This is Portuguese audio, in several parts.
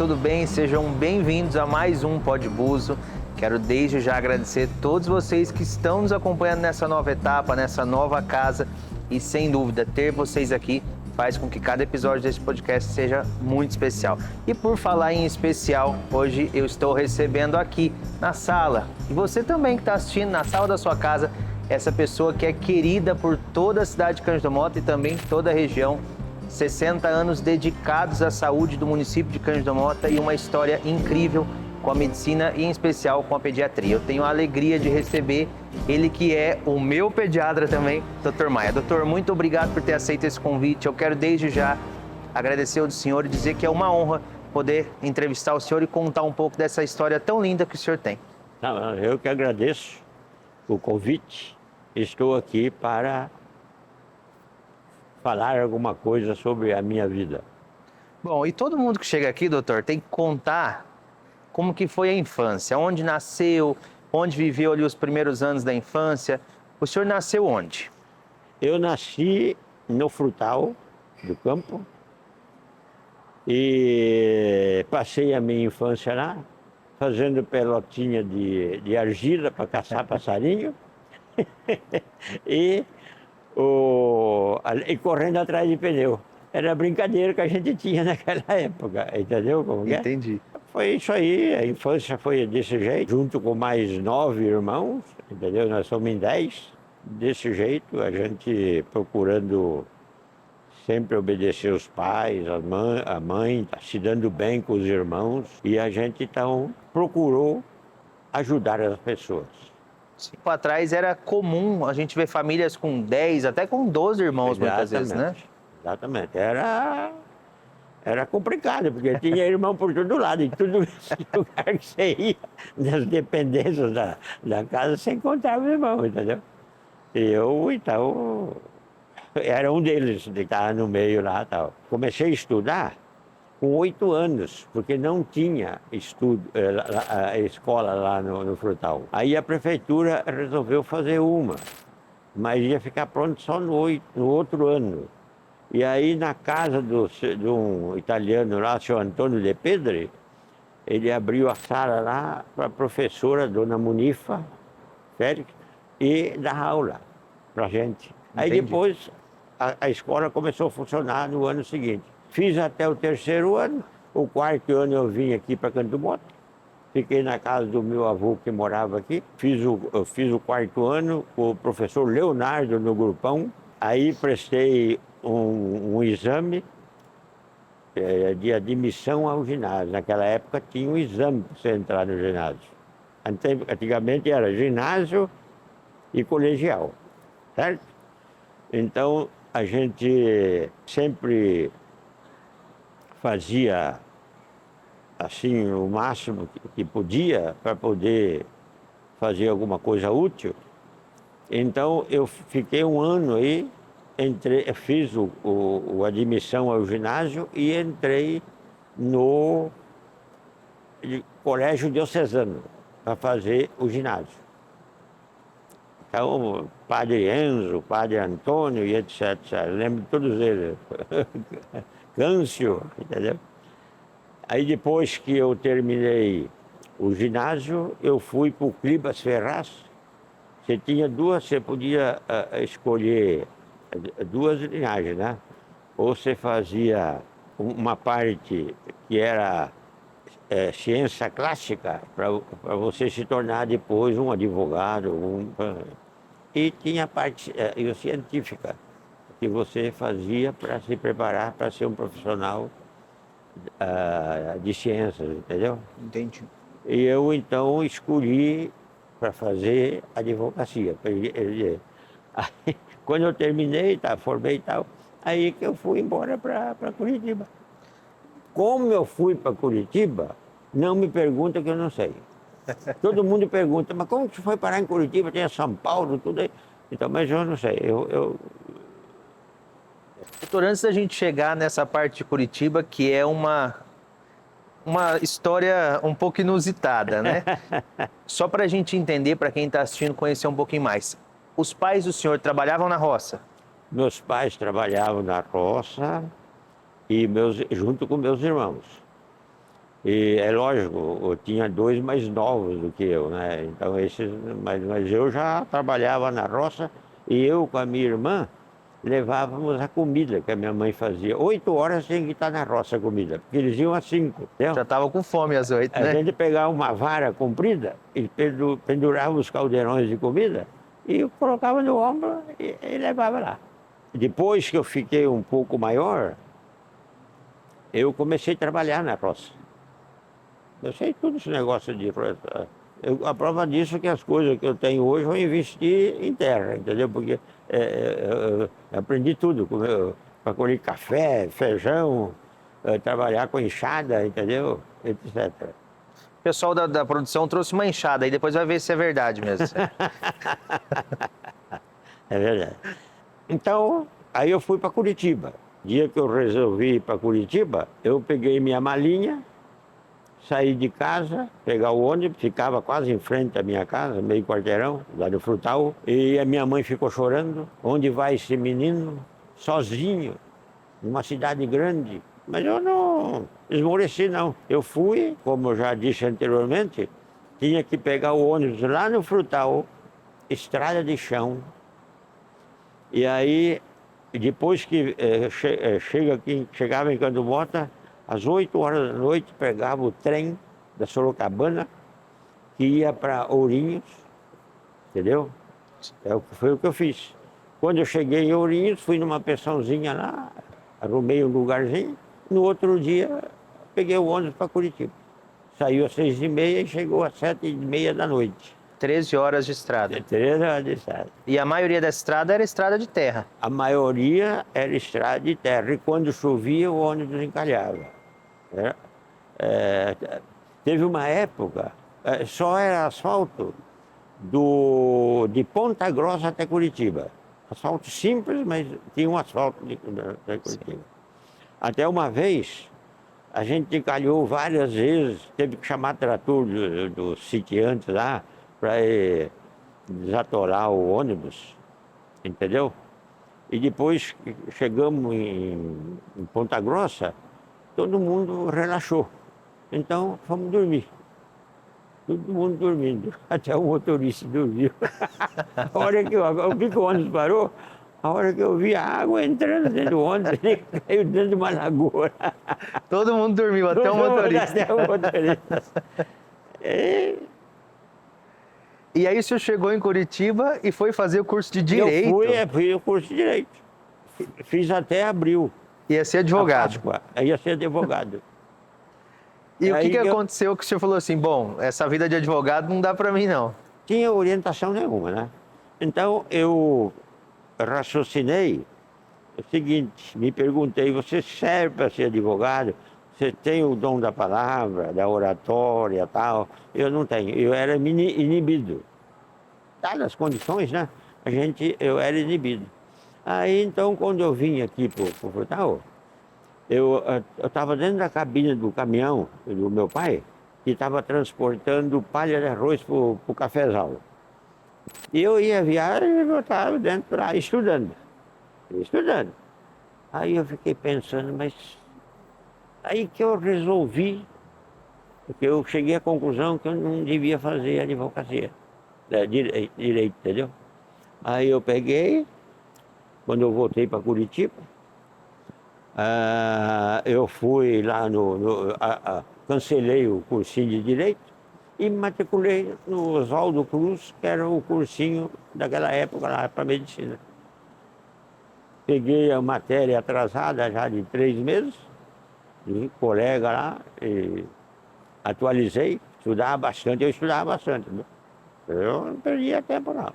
tudo bem? Sejam bem-vindos a mais um Pod Buzo. Quero desde já agradecer a todos vocês que estão nos acompanhando nessa nova etapa, nessa nova casa. E sem dúvida, ter vocês aqui faz com que cada episódio desse podcast seja muito especial. E por falar em especial, hoje eu estou recebendo aqui na sala, e você também que está assistindo na sala da sua casa, essa pessoa que é querida por toda a cidade de Cândido Mota e também toda a região. 60 anos dedicados à saúde do município de Cândido Mota e uma história incrível com a medicina e em especial com a pediatria. Eu tenho a alegria de receber ele que é o meu pediatra também, Dr. Maia. Doutor, muito obrigado por ter aceito esse convite. Eu quero desde já agradecer ao senhor e dizer que é uma honra poder entrevistar o senhor e contar um pouco dessa história tão linda que o senhor tem. Eu que agradeço o convite. Estou aqui para falar alguma coisa sobre a minha vida. Bom, e todo mundo que chega aqui, doutor, tem que contar como que foi a infância, onde nasceu, onde viveu ali os primeiros anos da infância. O senhor nasceu onde? Eu nasci no Frutal do Campo e passei a minha infância lá, fazendo pelotinha de argila para caçar passarinho e correndo atrás de pneu. Era a brincadeira que a gente tinha naquela época, entendeu como é? Entendi. Foi isso aí, a infância foi desse jeito, junto com mais 9 irmãos, entendeu? Nós somos em 10. Desse jeito, a gente procurando sempre obedecer os pais, a mãe, se dando bem com os irmãos. E a gente, então, procurou ajudar as pessoas. Tempo atrás era comum a gente ver famílias com 10, até com 12 irmãos, muitas vezes, né? Exatamente. Era complicado, porque tinha irmão por todo lado, em todo lugar que você ia, nas dependências da casa, você encontrava irmão, entendeu? E eu, então, era um deles, que estava no meio lá e tal. Comecei a estudar com 8 anos, porque não tinha escola lá no Frutal. Aí a prefeitura resolveu fazer uma, mas ia ficar pronto só no outro ano. E aí na casa de um italiano lá, o senhor Antônio De Pedri, ele abriu a sala lá para a professora, dona Munifa Félix, e dar aula para a gente. Aí depois a escola começou a funcionar no ano seguinte. Fiz até o 3º ano, o 4º ano eu vim aqui para Cândido Mota, fiquei na casa do meu avô que morava aqui, eu fiz o 4º ano com o professor Leonardo no Grupão, aí prestei um exame de admissão ao ginásio. Naquela época tinha um exame para você entrar no ginásio. Antigamente era ginásio e colegial, certo? Então a gente sempre fazia assim o máximo que podia para poder fazer alguma coisa útil. Então eu fiquei um ano aí, fiz a admissão ao ginásio e entrei no colégio diocesano para fazer o ginásio. Então, padre Enzo, padre Antônio e etc. Lembro de todos eles. Câncio, entendeu? Aí depois que eu terminei o ginásio, eu fui para o Clibas Ferraz. Você podia escolher 2 linhagens, né? Ou você fazia uma parte que era ciência clássica, para você se tornar depois um advogado, e tinha a parte científica, que você fazia para se preparar para ser um profissional de ciências, entendeu? Entendi. E eu, então, escolhi para fazer advocacia. Aí, quando eu terminei, formei e tal, aí que eu fui embora para Curitiba. Como eu fui para Curitiba, não me pergunta que eu não sei. Todo mundo pergunta, mas como você foi parar em Curitiba? Tem São Paulo, tudo aí. Então, mas eu não sei. Doutor, antes da gente chegar nessa parte de Curitiba, que é uma história um pouco inusitada, né? Só para a gente entender, para quem está assistindo, conhecer um pouquinho mais. Os pais do senhor trabalhavam na roça? Meus pais trabalhavam na roça e junto com meus irmãos. E é lógico, eu tinha dois mais novos do que eu, né? Então mas eu já trabalhava na roça e eu com a minha irmã levávamos a comida que a minha mãe fazia. 8 horas tinha que estar na roça a comida, porque eles iam às 5, entendeu? Já tava com fome às 8, A né? gente pegava uma vara comprida e pendurava os caldeirões de comida e eu colocava no ombro e levava lá. Depois que eu fiquei um pouco maior, eu comecei a trabalhar na roça. Eu sei tudo esse negócio de roça. A prova disso é que as coisas que eu tenho hoje eu investi em terra, entendeu? Porque eu aprendi tudo, para colher café, feijão, trabalhar com enxada, entendeu? Etc. O pessoal da produção trouxe uma enxada aí, depois vai ver se é verdade mesmo. É verdade. Então, aí eu fui para Curitiba. Dia que eu resolvi ir para Curitiba, eu peguei minha malinha, saí de casa, pegar o ônibus, ficava quase em frente à minha casa, meio quarteirão, lá no Frutal, e a minha mãe ficou chorando. Onde vai esse menino, sozinho, numa cidade grande? Mas eu não esmoreci, não. Eu fui, como eu já disse anteriormente, tinha que pegar o ônibus lá no Frutal, estrada de chão. E aí, depois que chegava em Canto Mota, às 8 horas da noite, pegava o trem da Sorocabana, que ia para Ourinhos, entendeu? Foi o que eu fiz. Quando eu cheguei em Ourinhos, fui numa pensãozinha lá, arrumei um lugarzinho. No outro dia, peguei o ônibus para Curitiba. Saiu às 6h30 e chegou às 7h30 da noite. 13 horas de estrada. 13 horas de estrada. E a maioria da estrada era estrada de terra. A maioria era estrada de terra. E quando chovia, o ônibus encalhava. Teve uma época, só era asfalto de Ponta Grossa até Curitiba. Asfalto simples, mas tinha um asfalto até Curitiba. Sim. Até uma vez, a gente encalhou várias vezes, teve que chamar trator dos sitiantes lá para desatolar o ônibus, entendeu? E depois que chegamos em Ponta Grossa, todo mundo relaxou. Então, fomos dormir. Todo mundo dormindo. Até o motorista dormiu. A hora que eu vi que o ônibus parou, a hora que eu vi a água entrando dentro do ônibus, ele caiu dentro de uma lagoa. Todo mundo dormiu, até o motorista. Até o motorista. E aí o senhor chegou em Curitiba e foi fazer o curso de Direito? Eu fui o curso de Direito. Fiz até abril. Ia ser advogado. Ia ser advogado. E o que aconteceu que o senhor falou assim, bom, essa vida de advogado não dá para mim não? Tinha orientação nenhuma, né? Então eu raciocinei o seguinte, me perguntei, você serve para ser advogado? Você tem o dom da palavra, da oratória e tal? Eu não tenho, eu era inibido. Dadas as condições, né? Eu era inibido. Aí então, quando eu vim aqui para o Frutal, eu estava dentro da cabine do caminhão do meu pai, que estava transportando palha de arroz para o cafezal. E eu ia viajar e eu estava dentro lá estudando. Aí eu fiquei pensando, mas aí que eu resolvi, porque eu cheguei à conclusão que eu não devia fazer advocacia, direito, entendeu? Aí eu peguei, quando eu voltei para Curitiba, eu fui lá cancelei o cursinho de Direito e me matriculei no Oswaldo Cruz, que era o cursinho daquela época lá para Medicina. Peguei a matéria atrasada já de 3 meses, de colega lá, e atualizei, eu estudava bastante, né? Eu não perdia tempo não.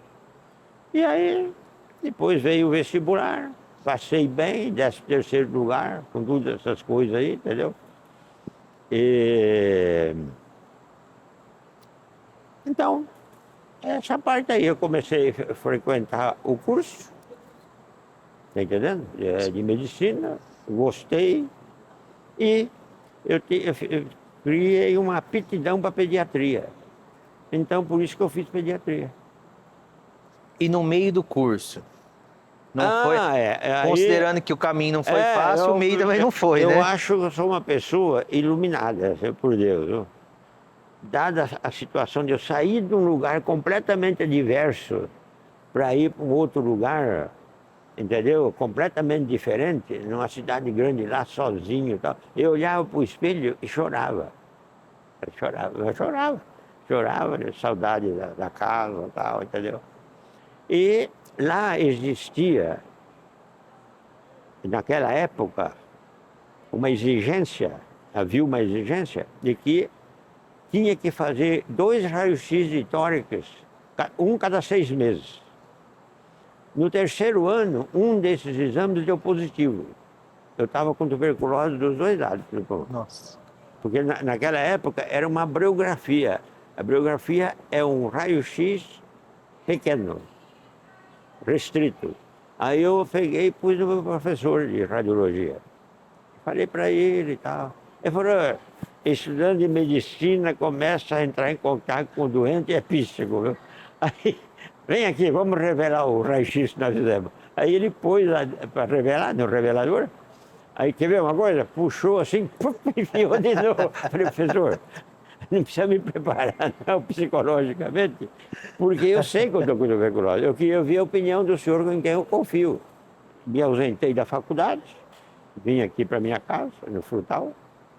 E aí, depois veio o vestibular, passei bem, 13º lugar, com todas essas coisas aí, entendeu? Então, essa parte aí, eu comecei a frequentar o curso, tá entendendo? De medicina, gostei, e eu criei uma aptidão para pediatria. Então, por isso que eu fiz pediatria. E no meio do curso, Não foi? Aí, Considerando que o caminho não foi fácil, eu- o meio também não foi, eu né? acho que eu sou uma pessoa iluminada, por Deus, viu? Dada a situação de eu sair de um lugar completamente diverso para ir para um outro lugar, entendeu? Completamente diferente, numa cidade grande lá, sozinho e tal. Eu olhava para o espelho e chorava. Chorava de saudade da casa e tal, entendeu? E lá existia, naquela época, havia uma exigência de que tinha que fazer 2 raios-x de tórax, um cada 6 meses. No terceiro ano, um desses exames deu positivo. Eu estava com tuberculose dos 2 lados. Nossa. Porque naquela época era uma briografia. A briografia é um raio-x pequeno, restrito. Aí eu peguei e pus no meu professor de radiologia. Falei para ele e tal. Ele falou, estudante de medicina começa a entrar em contato com o doente, é píssico, viu? Aí, vem aqui, vamos revelar o raio-x que nós fizemos. Aí ele pôs para revelar, no revelador. Aí, quer ver uma coisa? Puxou assim, enfiou de novo. Falei, professor, não precisa me preparar não, psicologicamente, porque eu sei que eu estou com tuberculose. Eu queria ouvir a opinião do senhor em quem eu confio. Me ausentei da faculdade, vim aqui para minha casa, no Frutal,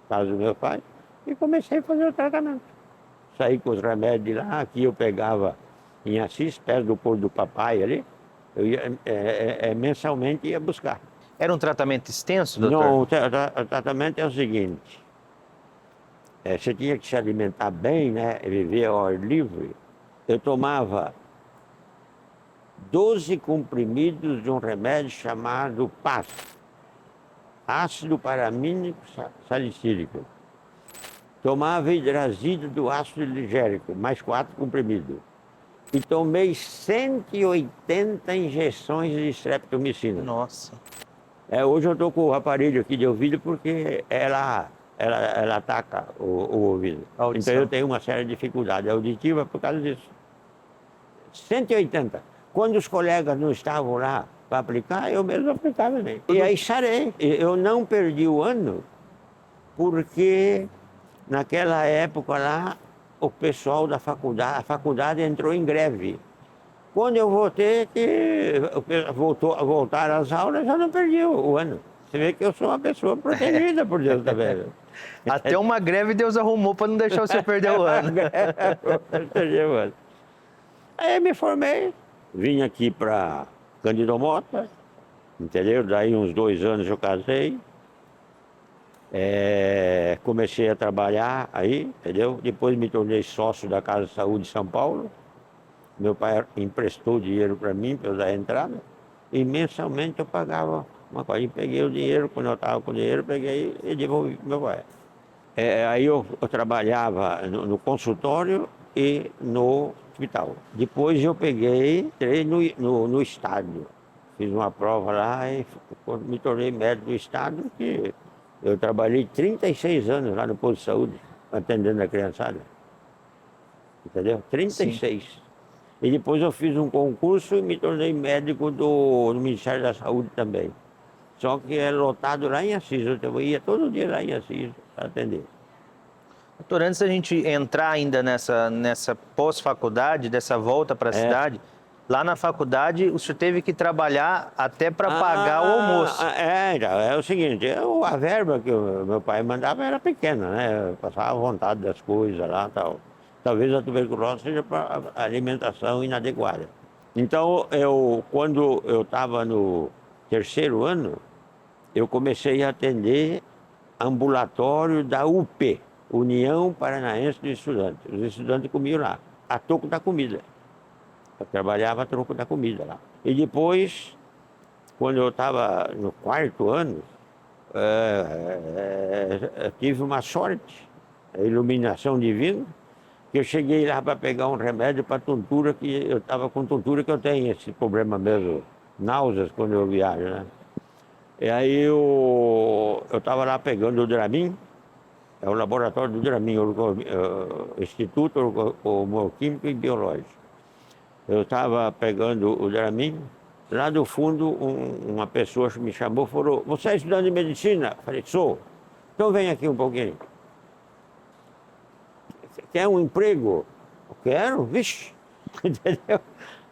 casa do meu pai, e comecei a fazer o tratamento. Saí com os remédios de lá, aqui eu pegava em Assis, perto do Porto do Papai ali, eu ia, mensalmente ia buscar. Era um tratamento extenso, doutor? Não, o tratamento é o seguinte, você tinha que se alimentar bem, né, viver ao ar livre. Eu tomava 12 comprimidos de um remédio chamado PAS, ácido paramínico salicílico. Tomava hidrazida do ácido ligérico, mais 4 comprimidos. E tomei 180 injeções de streptomicina. Nossa. Hoje eu estou com o aparelho aqui de ouvido porque ela ataca o ouvido. Audição. Então eu tenho uma séria dificuldade auditiva por causa disso. 180. Quando os colegas não estavam lá para aplicar, eu mesmo aplicava também. E aí sarei. Eu não perdi o ano porque naquela época lá o pessoal da faculdade, a faculdade entrou em greve. Quando eu voltei, que voltaram às aulas, eu não perdi o ano. Você vê que eu sou uma pessoa protegida por Deus também. Até uma greve Deus arrumou para não deixar você perder o ano. Aí me formei, vim aqui para Cândido Mota, entendeu? Daí uns 2 anos eu casei. Comecei a trabalhar aí, entendeu? Depois me tornei sócio da Casa de Saúde de São Paulo. Meu pai emprestou dinheiro para mim, para eu dar entrada, e mensalmente eu pagava uma coisa. E peguei o dinheiro, quando eu estava com o dinheiro, peguei e devolvi para meu pai. Aí eu trabalhava no consultório e no hospital. Depois eu entrei no estádio. Fiz uma prova lá e me tornei médico do estado, que eu trabalhei 36 anos lá no posto de saúde, atendendo a criançada. Entendeu? 36. Sim. E depois eu fiz um concurso e me tornei médico do Ministério da Saúde também. Só que é lotado lá em Assis, eu ia todo dia lá em Assis para atender. Doutor, antes da gente entrar ainda nessa pós-faculdade, dessa volta para a cidade, lá na faculdade o senhor teve que trabalhar até para pagar o almoço. É o seguinte, a verba que o meu pai mandava era pequena, né? Eu passava à vontade das coisas lá e tal. Talvez a tuberculose seja para alimentação inadequada. Então, quando eu estava no terceiro ano, eu comecei a atender ambulatório da UP, União Paranaense de Estudantes. Os estudantes comiam lá, a troco da comida. Eu trabalhava a troco da comida lá. E depois, quando eu estava no 4º ano, tive uma sorte, a iluminação divina, que eu cheguei lá para pegar um remédio para tontura, que eu estava com tontura, que eu tenho esse problema mesmo, náuseas quando eu viajo, né? E aí eu estava lá pegando o Dramin, é o laboratório do Dramin, o Instituto Homoquímico e Biológico. Eu estava pegando o Dramin Lá do fundo, uma pessoa me chamou e falou, você é estudante de medicina? Eu falei, sou. Então vem aqui um pouquinho. Quer um emprego? Eu quero, vixe. Entendeu?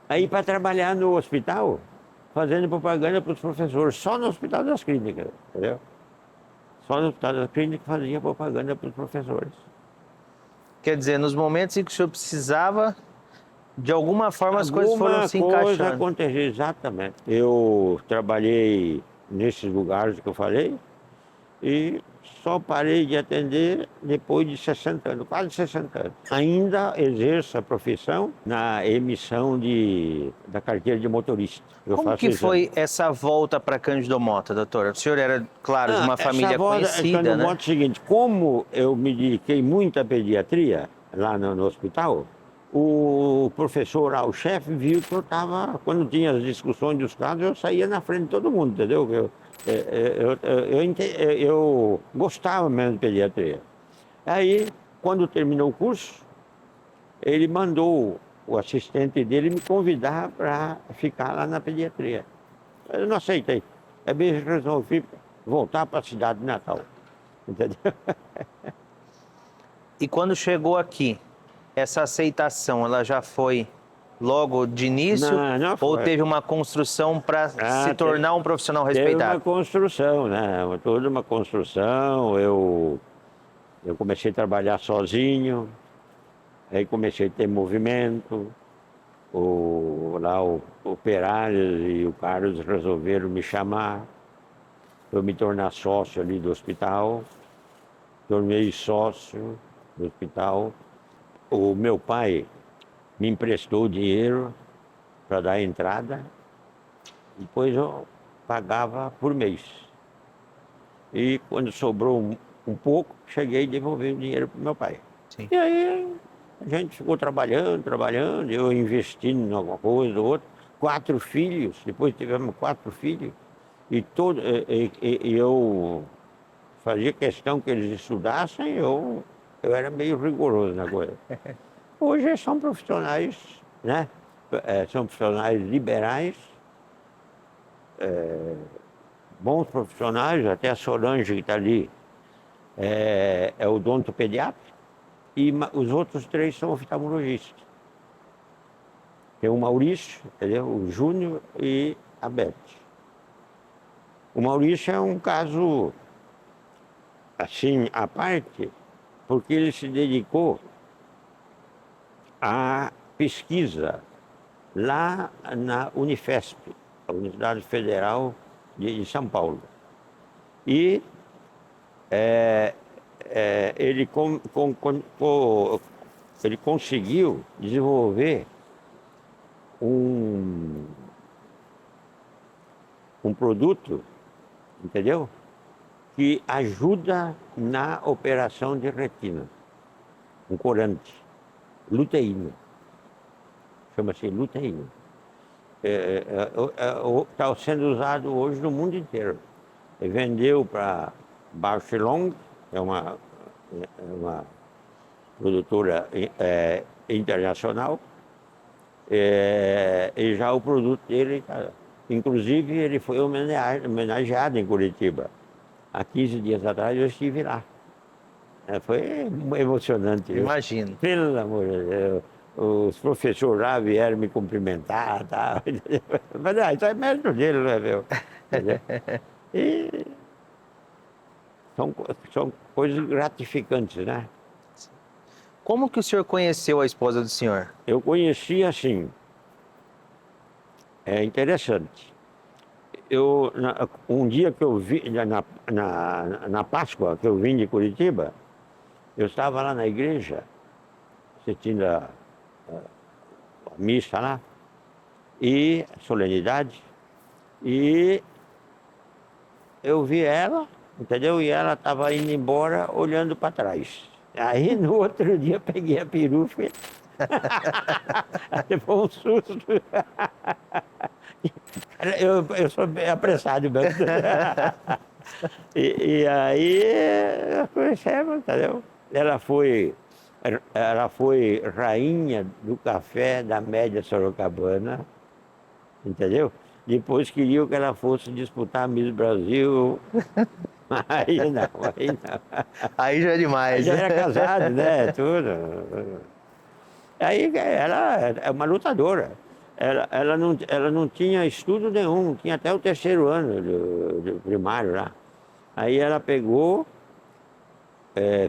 Aí para trabalhar no hospital, fazendo propaganda para os professores, só no Hospital das Clínicas, entendeu? Só no Hospital das Clínicas fazia propaganda para os professores. Quer dizer, nos momentos em que o senhor precisava, de alguma forma as coisas foram se Alguma coisa encaixando. aconteceu, exatamente. Eu trabalhei nesses lugares que eu falei e só parei de atender depois de 60 anos, quase 60 anos. Ainda exerço a profissão na emissão da carteira de motorista. Eu Como faço que exame. foi essa volta para Cândido Mota, doutor? O senhor era, claro, de uma família Essa volta, conhecida, né? é o seguinte, como eu me dediquei muito à pediatria lá no hospital, o professor, o chefe, viu que eu estava, quando tinha as discussões dos casos, eu saía na frente de todo mundo, entendeu? Eu gostava mesmo de pediatria. Aí, quando terminou o curso, ele mandou o assistente dele me convidar para ficar lá na pediatria. Eu não aceitei. É bem resolvi voltar para a cidade de Natal. Entendeu? E quando chegou aqui, essa aceitação, ela já foi logo de início? Não Ou foi. teve uma construção para se tornar um profissional Teve uma respeitado? construção, né? Toda uma construção. Eu comecei a trabalhar sozinho, aí comecei a ter movimento. Lá o Operários e o Carlos resolveram me chamar para eu me tornar sócio ali do hospital. Tornei sócio do hospital. O meu pai me emprestou dinheiro para dar entrada, depois eu pagava por mês. E quando sobrou um pouco, cheguei e devolvi o dinheiro para o meu pai. Sim. E aí a gente ficou trabalhando, eu investindo em alguma coisa ou outra. 4 filhos, depois tivemos 4 filhos, e eu fazia questão que eles estudassem, eu era meio rigoroso na coisa. Hoje são profissionais, né? São profissionais liberais, bons profissionais, até a Solange que está ali é odontopediatra, e os outros 3 são oftalmologistas. Tem o Maurício, entendeu? O Júnior e a Beth. O Maurício é um caso, assim, à parte, porque ele se dedicou à pesquisa lá na Unifesp, a Universidade Federal de São Paulo. E ele conseguiu desenvolver um produto, entendeu? Que ajuda na operação de retina. Um corante, luteína. Chama-se luteína. Está sendo usado hoje no mundo inteiro. Ele vendeu para Bausch Lomb, é uma produtora internacional, e já o produto dele, inclusive ele foi homenageado em Curitiba. Há 15 dias atrás eu estive lá. Foi emocionante. Imagino. Pelo amor de Deus. Os professores lá vieram me cumprimentar, tá? Mas isso é mérito dele, não é meu? E são coisas gratificantes, né? Como que o senhor conheceu a esposa do senhor? Eu conheci assim, é interessante. Um dia que eu vi, na Páscoa, que eu vim de Curitiba, eu estava lá na igreja, assistindo a missa lá, e a solenidade, e eu vi ela, entendeu? E ela estava indo embora, olhando para trás. Aí no outro dia peguei a peruca, foi um susto. Eu sou bem apressado mesmo. E aí conhecemos, entendeu? Ela foi rainha do café da média Sorocabana, entendeu? Depois queriam que ela fosse disputar a Miss Brasil. Aí não, aí não. Aí já é Aí demais. já era casado, né? Tudo. Aí ela é uma lutadora. Ela não tinha estudo nenhum, tinha até o terceiro ano do primário lá. Aí ela pegou,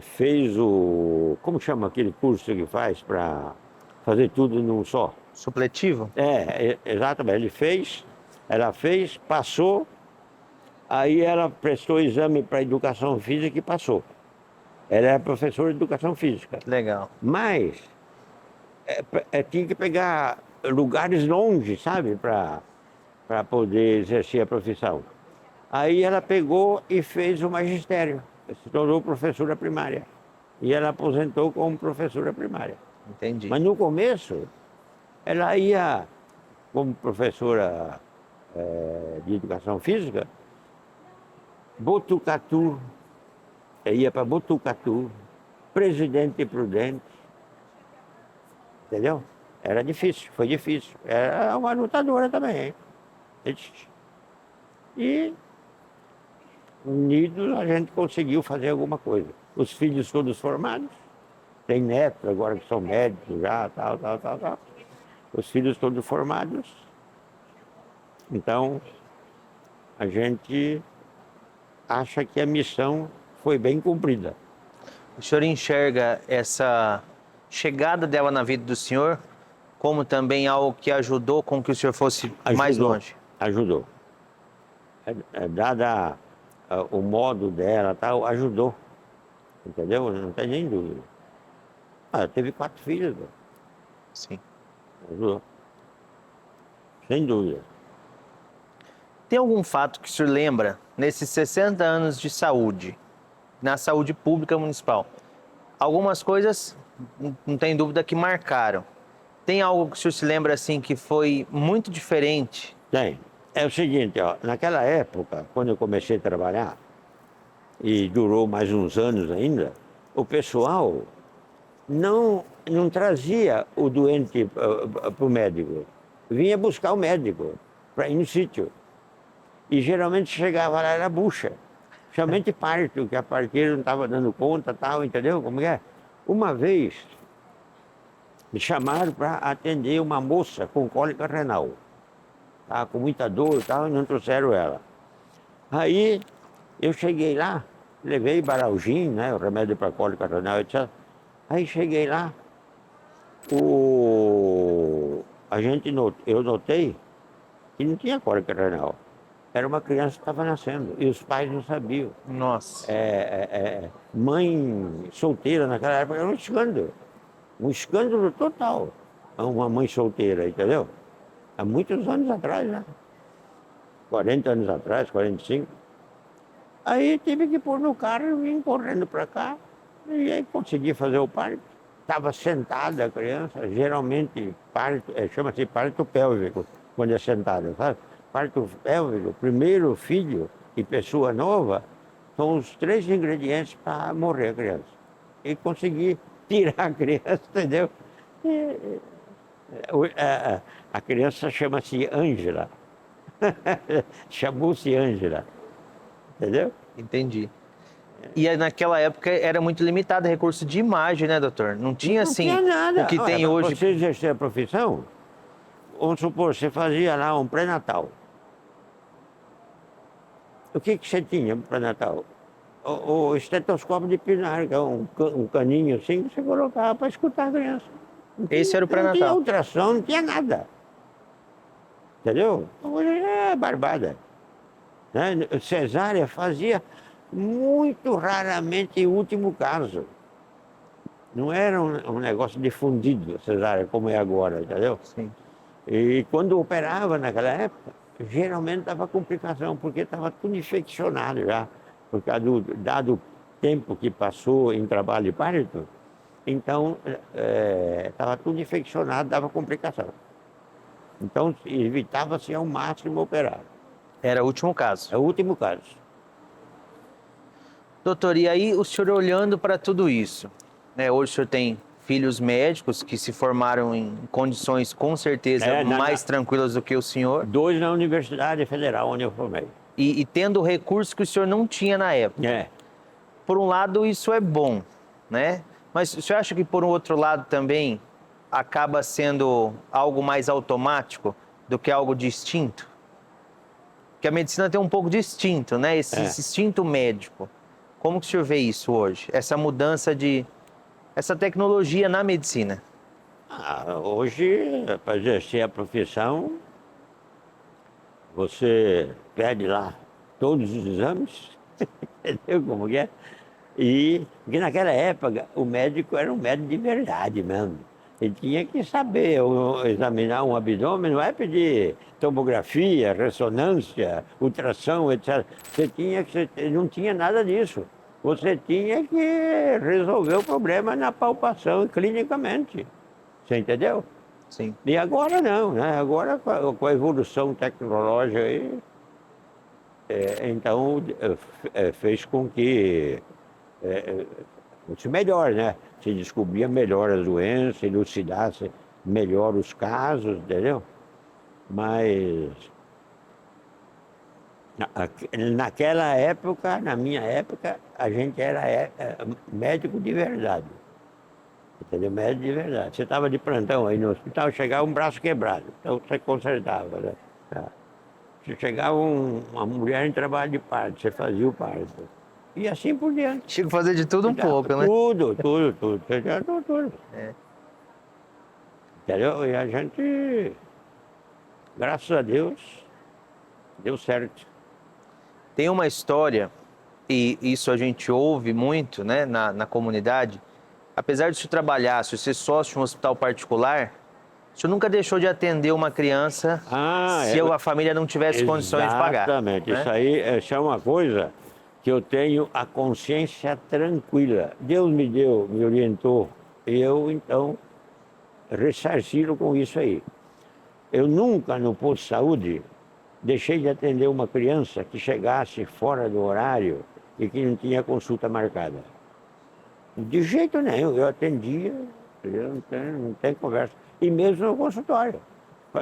fez o. Como chama aquele curso que faz para fazer tudo num só? Supletivo? Exatamente. Ela fez, passou, aí ela prestou exame para educação física e passou. Ela era professora de educação física. Legal. Mas tinha que pegar lugares longe, sabe, para poder exercer a profissão. Aí ela pegou e fez o magistério, se tornou professora primária. E ela aposentou como professora primária. Entendi. Mas no começo, ela ia como professora de educação física, Botucatu, ia para Botucatu, Presidente Prudente, entendeu? Era difícil, foi difícil. Era uma lutadora também, hein? E unidos a gente conseguiu fazer alguma coisa. Os filhos todos formados, tem netos agora que são médicos já, tal. Os filhos todos formados. Então, a gente acha que a missão foi bem cumprida. O senhor enxerga essa chegada dela na vida do senhor como também algo que ajudou com que o senhor fosse mais longe? Ajudou. Dada o modo dela, tal, ajudou. Entendeu? Não tem nem dúvida. Teve 4 filhos. Sim. Ajudou. Sem dúvida. Tem algum fato que o senhor lembra, nesses 60 anos de saúde, na saúde pública municipal? Algumas coisas, não tem dúvida, que marcaram. Tem algo que o senhor se lembra assim que foi muito diferente? Tem. É o seguinte, naquela época, quando eu comecei a trabalhar, e durou mais uns anos ainda, o pessoal não trazia o doente para o médico. Vinha buscar o médico para ir no sítio. E geralmente chegava lá, era bucha. Principalmente parto, que a parteira não estava dando conta, tal, entendeu como é? Uma vez, me chamaram para atender uma moça com cólica renal. Estava com muita dor e tal, e não trouxeram ela. Aí, eu cheguei lá, levei Baralgin, né, o remédio para cólica renal, etc. Aí cheguei lá, eu notei que não tinha cólica renal. Era uma criança que estava nascendo e os pais não sabiam. Nossa. Mãe solteira naquela época era um escândalo total. Uma mãe solteira, entendeu? Há muitos anos atrás, né? 40 anos atrás, 45. Aí tive que pôr no carro e vim correndo para cá. E aí consegui fazer o parto. Estava sentada a criança, geralmente chama-se parto pélvico, quando é sentada, sabe? Parto pélvico, primeiro filho e pessoa nova, são os 3 ingredientes para morrer a criança. E consegui tirar a criança, entendeu? A criança chama-se Ângela. Chamou-se Ângela. Entendeu? Entendi. E aí, naquela época era muito limitado o recurso de imagem, né, doutor? Não tinha assim Não tinha nada. o que tem Olha, hoje. Você exercer a profissão, vamos supor, você fazia lá um pré-natal. O que você tinha para pré-natal? O estetoscópio de pinar, que é um caninho assim, que você colocava para escutar a criança. Esse era o Não tinha pré-natal. ultrassom, não tinha nada. Entendeu? Hoje é barbada. Né? Cesárea fazia muito raramente em último caso. Não era um negócio difundido, cesárea, como é agora, entendeu? Sim. E quando operava naquela época, geralmente dava complicação, porque estava tudo infeccionado já, por causa dado tempo que passou em trabalho de parto, então estava tudo infeccionado, dava complicação. Então evitava-se ao máximo operar. Era o último caso. É o último caso. Doutor, e aí o senhor olhando para tudo isso, né? Hoje o senhor tem filhos médicos que se formaram em condições com certeza mais tranquilas do que o senhor. 2 na Universidade Federal, onde eu formei. E tendo recursos que o senhor não tinha na época. É. Por um lado, isso é bom, né? Mas o senhor acha que, por um outro lado, também acaba sendo algo mais automático do que algo distinto? Porque a medicina tem um pouco de instinto, né? Esse instinto médico. Como que o senhor vê isso hoje? Essa mudança essa tecnologia na medicina? Hoje, para exercer a profissão, você pede lá todos os exames, entendeu como que é? E que naquela época o médico era um médico de verdade mesmo. Ele tinha que saber examinar um abdômen, não é pedir tomografia, ressonância, ultrassom, etc. Não tinha nada disso. Você tinha que resolver o problema na palpação, clinicamente. Você entendeu? Sim. E agora não, né? Agora com a evolução tecnológica aí, então fez com que fosse melhor, né? Se descobria melhor as doenças, elucidasse melhor os casos, entendeu? Mas naquela época, na minha época, a gente era médico de verdade. Entendeu? Médico de verdade. Você estava de plantão aí no hospital, chegava um braço quebrado, então você consertava, né? Se chegava uma mulher em trabalho de parto, você fazia o parto. E assim por diante. Chega a fazer de tudo um pouco, né? Tudo. Você já tudo. Entendeu? E a gente, graças a Deus, deu certo. Tem uma história, e isso a gente ouve muito, né, na comunidade. Apesar de o senhor trabalhar, se você ser sócio de um hospital particular, o senhor nunca deixou de atender uma criança se a família não tivesse condições de pagar. Exatamente. Né? Isso é uma coisa que eu tenho a consciência tranquila. Deus me orientou, eu então ressarci-lo com isso aí. Eu nunca no posto de saúde deixei de atender uma criança que chegasse fora do horário e que não tinha consulta marcada. De jeito nenhum, eu atendia, não tem conversa. E mesmo no consultório.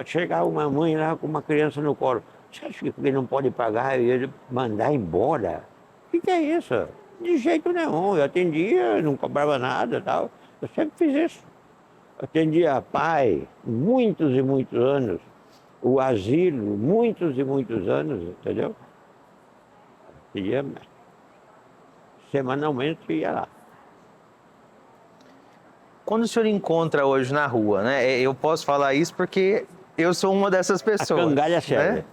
Chegar uma mãe lá com uma criança no colo, você acha que ele não pode pagar e ele mandar embora? O que é isso? De jeito nenhum, eu atendia, não cobrava nada e tal. Eu sempre fiz isso. Atendia pai, muitos e muitos anos. O asilo, muitos e muitos anos, entendeu? Semanalmente ia lá. Quando o senhor encontra hoje na rua, né? Eu posso falar isso porque eu sou uma dessas pessoas. A cangalha serve. Né?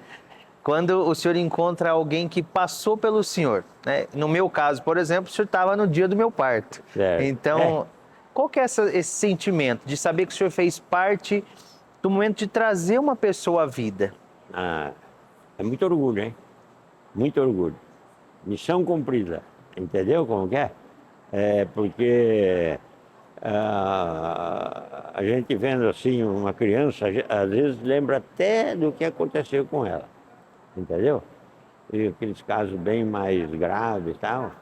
Quando o senhor encontra alguém que passou pelo senhor, né? No meu caso, por exemplo, o senhor estava no dia do meu parto. Certo. Então, qual que é esse sentimento de saber que o senhor fez parte do momento de trazer uma pessoa à vida? É muito orgulho, hein? Muito orgulho. Missão cumprida. Entendeu como que é? Porque a gente vendo assim uma criança, às vezes lembra até do que aconteceu com ela. Entendeu? E aqueles casos bem mais graves e tal.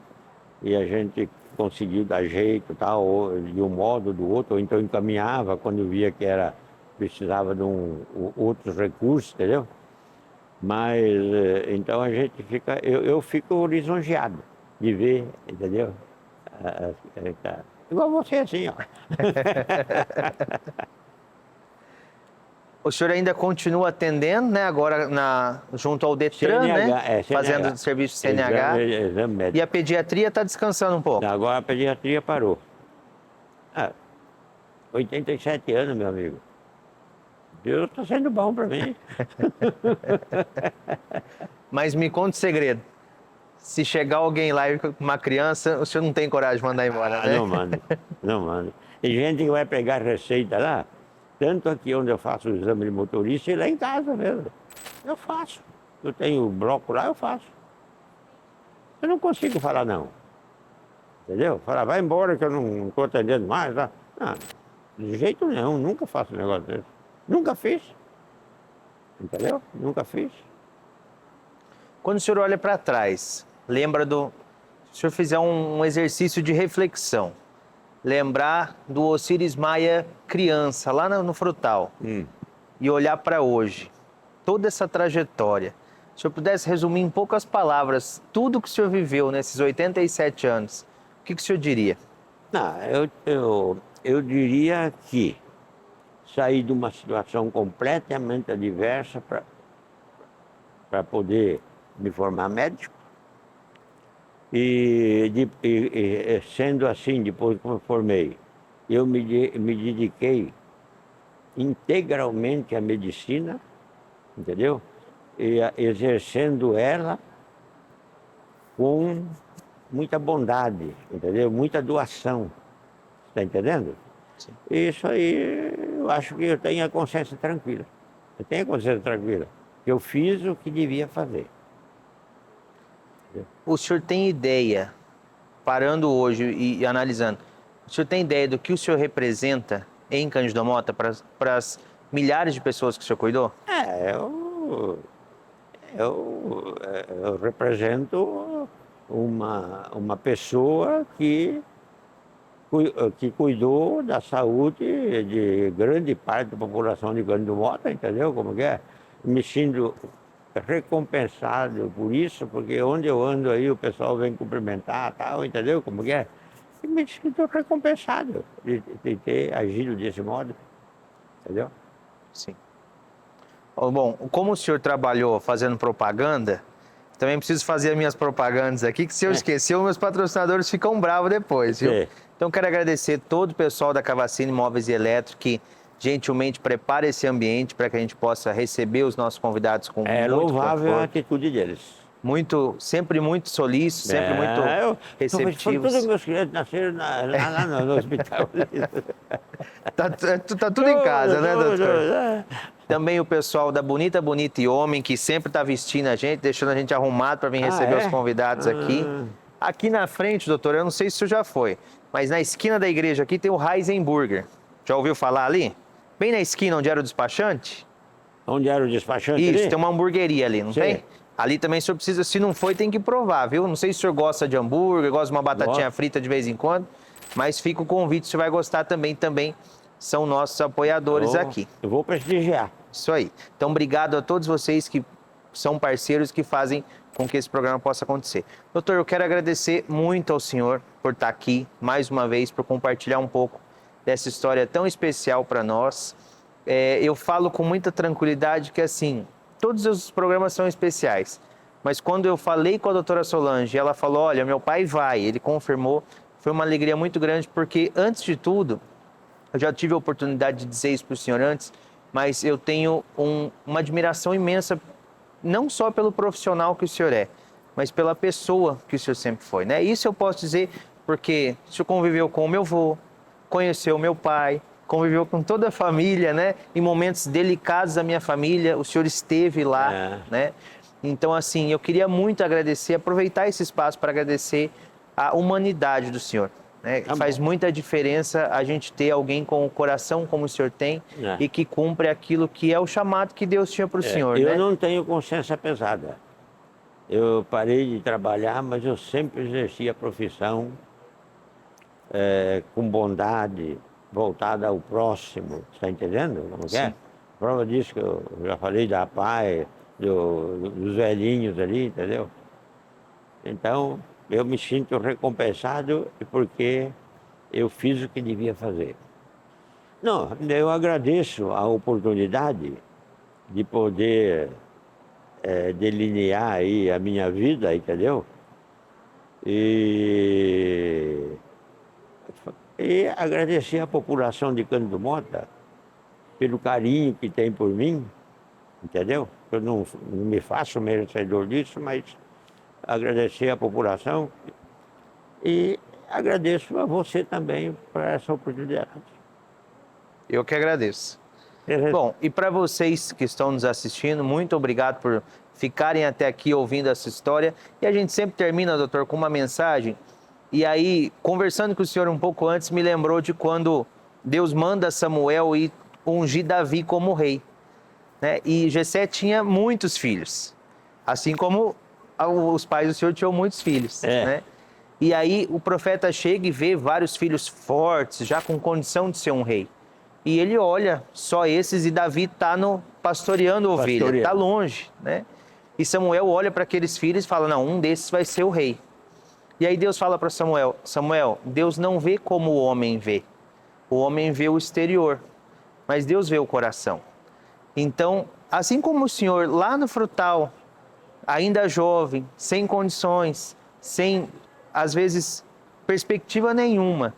E a gente conseguiu dar jeito tal, ou de um modo ou do outro, ou então encaminhava quando via que precisava de outros recursos, entendeu? Mas então a gente fica, eu fico lisonjeado de ver, entendeu? Igual você assim, ó. O senhor ainda continua atendendo, né? Agora junto ao Detran, CNH, né? Fazendo serviço de CNH. Exame médico. E a pediatria está descansando um pouco? Agora a pediatria parou. 87 anos, meu amigo. Deus está sendo bom para mim. Mas me conta o segredo. Se chegar alguém lá e com uma criança, o senhor não tem coragem de mandar embora, né? Não mando. Tem gente que vai pegar receita lá, tanto aqui onde eu faço o exame de motorista e lá em casa mesmo. Eu faço. Eu tenho bloco lá, eu faço. Eu não consigo falar não. Entendeu? Falar, vai embora que eu não estou atendendo mais. Tá? Não, de jeito nenhum, nunca faço um negócio desse. Nunca fiz. Entendeu? Nunca fiz. Quando o senhor olha para trás, lembra se o senhor fizer um exercício de reflexão, lembrar do Osiris Maia criança, lá no Frutal, e olhar para hoje, toda essa trajetória, se o senhor pudesse resumir em poucas palavras tudo que o senhor viveu nesses 87 anos, o que o senhor diria? Não, eu diria que saí de uma situação completamente adversa para poder me formar médico. E sendo assim, depois que eu me formei, eu me dediquei integralmente à medicina, entendeu? E exercendo ela com muita bondade, entendeu? Muita doação, está entendendo? Sim. Isso aí, eu acho que eu tenho a consciência tranquila. Eu tenho a consciência tranquila. Eu fiz o que devia fazer. O senhor tem ideia, parando hoje e analisando, o senhor tem ideia do que o senhor representa em Cândido Mota para as milhares de pessoas que o senhor cuidou? Eu represento uma pessoa que cuidou da saúde de grande parte da população de Cândido Mota, entendeu como que é? Me sinto recompensado por isso, porque onde eu ando aí o pessoal vem cumprimentar, tal, entendeu como que é? E me sinto recompensado de ter agido desse modo, entendeu? Sim. Bom, como o senhor trabalhou fazendo propaganda, também preciso fazer as minhas propagandas aqui, que se eu esquecer, os meus patrocinadores ficam bravos depois, viu? Sim. Então, quero agradecer todo o pessoal da Cavassini Móveis e Eletro que gentilmente prepara esse ambiente para que a gente possa receber os nossos convidados com É muito louvável a conforto. atitude deles. Sempre muito solícitos, sempre muito receptivos. Todos os meus clientes nasceram lá no hospital. Tá tudo em casa, né, doutor? Tudo. Também o pessoal da Bonita e Homem, que sempre está vestindo a gente, deixando a gente arrumado para vir receber os convidados aqui. Aqui na frente, doutor, eu não sei se o senhor já foi, mas na esquina da igreja aqui tem o Heisenburger. Já ouviu falar ali? Bem na esquina onde era o despachante? Onde era o despachante? Isso, ali? tem uma hamburgueria ali, não Sim. tem? Ali também o senhor precisa, se não foi, tem que provar, viu? Não sei se o senhor gosta de hambúrguer, gosta de uma batatinha frita de vez em quando, mas fica o convite, o senhor vai gostar também são nossos apoiadores aqui. Eu vou prestigiar. Isso aí. Então, obrigado a todos vocês que são parceiros que fazem com que esse programa possa acontecer. Doutor, eu quero agradecer muito ao senhor por estar aqui, mais uma vez, por compartilhar um pouco dessa história tão especial para nós. Eu falo com muita tranquilidade que, assim, todos os programas são especiais, mas quando eu falei com a doutora Solange, ela falou, olha, meu pai vai, ele confirmou, foi uma alegria muito grande, porque, antes de tudo, eu já tive a oportunidade de dizer isso para o senhor antes, mas eu tenho uma admiração imensa, não só pelo profissional que o senhor é, mas pela pessoa que o senhor sempre foi, né? Isso eu posso dizer porque o senhor conviveu com o meu avô, conheceu o meu pai, conviveu com toda a família, né? Em momentos delicados da minha família, o senhor esteve lá, né? Então, assim, eu queria muito agradecer, aproveitar esse espaço para agradecer a humanidade do senhor. Né? Faz muita diferença a gente ter alguém com o coração como o senhor tem e que cumpre aquilo que é o chamado que Deus tinha para o senhor. Eu né? não tenho consciência pesada. Eu parei de trabalhar, mas eu sempre exerci a profissão com bondade, voltada ao próximo. Está entendendo como é? Prova disso que eu já falei da PAI, dos velhinhos ali, entendeu? Então, eu me sinto recompensado porque eu fiz o que devia fazer. Não, eu agradeço a oportunidade de poder delinear aí a minha vida, entendeu? E agradecer à população de Cândido Mota pelo carinho que tem por mim, entendeu? Eu não me faço merecedor disso, mas agradecer à população e agradeço a você também por essa oportunidade. Eu que agradeço. Bom, e para vocês que estão nos assistindo, muito obrigado por ficarem até aqui ouvindo essa história. E a gente sempre termina, doutor, com uma mensagem. E aí, conversando com o senhor um pouco antes, me lembrou de quando Deus manda Samuel ir ungir Davi como rei. Né? E Jessé tinha muitos filhos, assim como os pais do senhor tinham muitos filhos. Né? E aí o profeta chega e vê vários filhos fortes, já com condição de ser um rei. E ele olha só esses e Davi está pastoreando ovelha, está longe, né? E Samuel olha para aqueles filhos e fala, não, um desses vai ser o rei. E aí Deus fala para Samuel, Samuel, Deus não vê como o homem vê. O homem vê o exterior, mas Deus vê o coração. Então, assim como o senhor lá no frutal, ainda jovem, sem condições, sem, às vezes, perspectiva nenhuma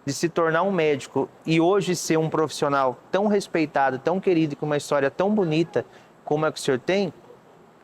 de se tornar um médico e hoje ser um profissional tão respeitado, tão querido e com uma história tão bonita como é que o senhor tem,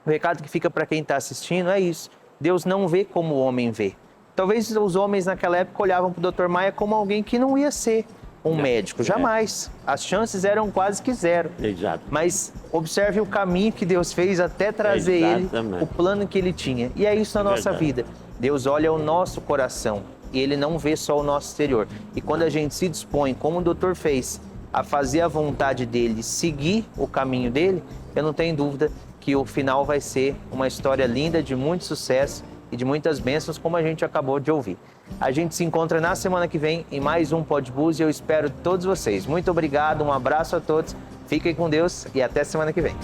o recado que fica para quem está assistindo é isso. Deus não vê como o homem vê. Talvez os homens naquela época olhavam para o Dr. Maia como alguém que não ia ser um médico, jamais. As chances eram quase que zero. Exato. Mas observe o caminho que Deus fez até trazer ele, o plano que ele tinha. E é isso na nossa vida. Deus olha o nosso coração e ele não vê só o nosso exterior. E quando a gente se dispõe, como o doutor fez, a fazer a vontade dele, seguir o caminho dele, eu não tenho dúvida que o final vai ser uma história linda, de muito sucesso e de muitas bênçãos, como a gente acabou de ouvir. A gente se encontra na semana que vem em mais um Podbus e eu espero todos vocês. Muito obrigado, um abraço a todos, fiquem com Deus e até semana que vem.